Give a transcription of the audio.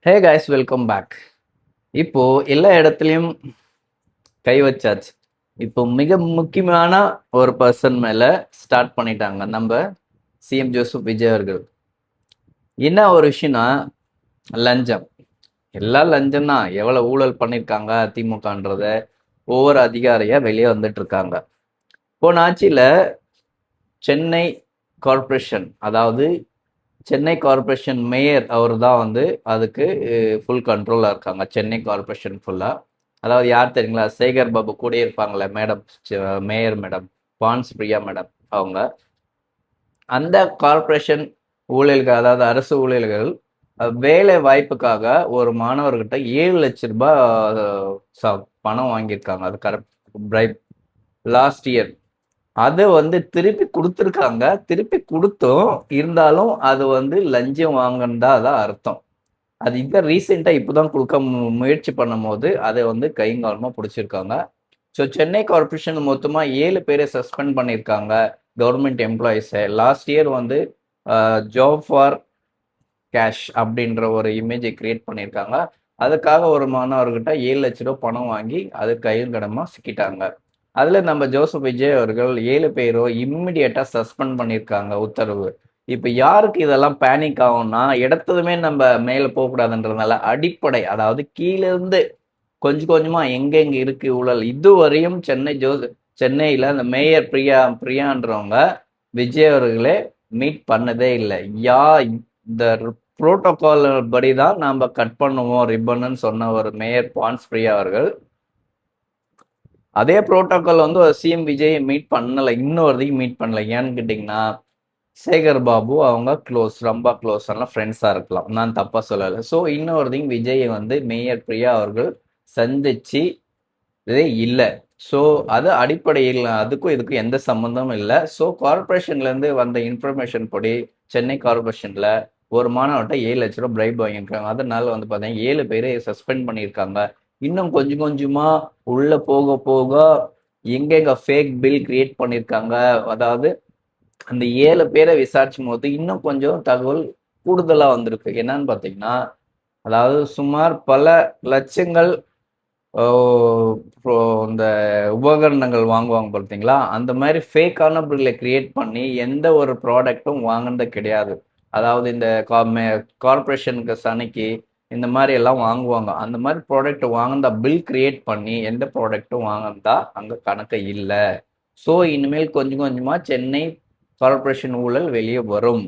Hey guys, welcome back. இப்போ எல்லா இடத்துலையும் கை வச்சாச்சு. இப்போ மிக முக்கியமான ஒரு பர்சன் மேல ஸ்டார்ட் பண்ணிட்டாங்க நம்ம சிஎம் ஜோசப் விஜய் அவர்கள். என்ன ஒரு விஷயம்னா, லஞ்சம். எல்லாம் லஞ்சம் தான். எவ்வளவு ஊழல் பண்ணியிருக்காங்க திமுகன்றத ஒவ்வொரு அதிகாரியா வெளியே வந்துட்டு இருக்காங்க. போன ஆட்சியில சென்னை கார்ப்பரேஷன், அதாவது சென்னை கார்ப்பரேஷன் மேயர் அவர் தான் வந்து அதுக்கு ஃபுல் கண்ட்ரோலாக இருக்காங்க. சென்னை கார்ப்பரேஷன் ஃபுல்லாக. அதாவது யார் தெரியுங்களா? சேகர் பாபு கூட இருப்பாங்களே மேடம், மேயர் மேடம், பான்ஸ் பிரியா மேடம். அவங்க அந்த கார்ப்பரேஷன் ஊழியர்கள், அதாவது அரசு ஊழியர்கள் வேலை வாய்ப்புக்காக ஒரு மாணவர்கிட்ட 7 லட்ச ரூபாய் பணம் வாங்கியிருக்காங்க. அது கரெக்ட் பிரைப் லாஸ்ட் இயர். அது வந்து திருப்பி கொடுத்துருக்காங்க. திருப்பி கொடுத்தும் இருந்தாலும் அது வந்து லஞ்சம் வாங்கினதா தான் அர்த்தம். அது இப்போ ரீசெண்டாக இப்போ தான் கொடுக்க முயற்சி பண்ணும் போது அதை வந்து கைங்காலமாக பிடிச்சிருக்காங்க. ஸோ சென்னை கார்பரேஷன் மொத்தமாக 7 பேரை சஸ்பெண்ட் பண்ணியிருக்காங்க, கவர்மெண்ட் எம்ப்ளாயிஸை. லாஸ்ட் இயர் வந்து ஜாப் ஃபார் கேஷ் அப்படின்ற ஒரு இமேஜை கிரியேட் பண்ணியிருக்காங்க. அதுக்காக ஒரு மாணவர்கிட்ட 7 லட்ச ரூபா பணம் வாங்கி அது கையில் கடமாக சிக்கிட்டாங்க. அதில் நம்ம ஜோசப் விஜய் அவர்கள் 7 பேரும் இம்மிடியட்டாக சஸ்பெண்ட் பண்ணியிருக்காங்க உத்தரவு. இப்போ யாருக்கு இதெல்லாம் பேனிக் ஆகும்னா, எடுத்ததுமே நம்ம மேலே போகக்கூடாதுன்றதுனால அடிப்படை, அதாவது கீழேருந்து கொஞ்சம் கொஞ்சமாக எங்கெங்கே இருக்கு ஊழல், இதுவரையும் சென்னையில் அந்த மேயர் பிரியான்றவங்க விஜய் அவர்களே மீட் பண்ணதே இல்லை. இந்த புரோட்டோகால் படி தான் நாம் கட் பண்ணுவோம் ரிப்பன்னு சொன்ன ஒரு மேயர் பான்ஸ் பிரியா அவர்கள் அதே புரோட்டோகால் வந்து சிஎம் விஜய் மீட் பண்ணலை, இன்னொருத்தையும் மீட் பண்ணலை. ஏன்னு கேட்டிங்கன்னா, சேகர் பாபு அவங்க க்ளோஸ், ரொம்ப க்ளோஸ், எல்லாம் ஃப்ரெண்ட்ஸாக இருக்கலாம், நான் தப்பாக சொல்லலை. ஸோ இன்னொருத்தையும் விஜயை வந்து மேயர் பிரியா அவர்கள் சந்திச்சு இதே இல்லை. ஸோ அது அடிப்படையில் அதுக்கும் இதுக்கும் எந்த சம்மந்தமும் இல்லை. ஸோ கார்பரேஷன்லேருந்து வந்த இன்ஃபர்மேஷன் படி சென்னை கார்பரேஷனில் ஒரு மாணவர்கிட்ட 7 லட்ச ரூபா பிரைப் வாங்கியிருக்காங்க. அதனால வந்து பார்த்தீங்கன்னா 7 பேரை சஸ்பெண்ட் பண்ணியிருக்காங்க. இன்னும் கொஞ்சம் கொஞ்சமாக உள்ளே போக போக எங்கெங்க ஃபேக் பில் கிரியேட் பண்ணியிருக்காங்க, அதாவது அந்த 7 பேரை விசாரிச்சும் போது இன்னும் கொஞ்சம் தகவல் கூடுதலாக வந்திருக்கு. என்னன்னு பார்த்தீங்கன்னா, அதாவது சுமார் பல லட்சங்கள் இந்த உபகரணங்கள் வாங்குவாங்க பார்த்தீங்களா, அந்த மாதிரி ஃபேக்கான பில்லை கிரியேட் பண்ணி எந்த ஒரு ப்ராடக்ட்டும் வாங்கினது கிடையாது. அதாவது இந்த கார்பரேஷனுக்கு சனிக்கு இந்த மாதிரி எல்லாம் வாங்குவாங்க. அந்த மாதிரி ப்ராடக்ட் வாங்கினா பில் கிரியேட் பண்ணி எந்த ப்ராடக்ட்டும் வாங்கினதா அங்கே கணக்கு இல்லை. ஸோ இனிமேல் கொஞ்சம் கொஞ்சமாக சென்னை கார்பரேஷன் ஊழல் வெளியே வரும்.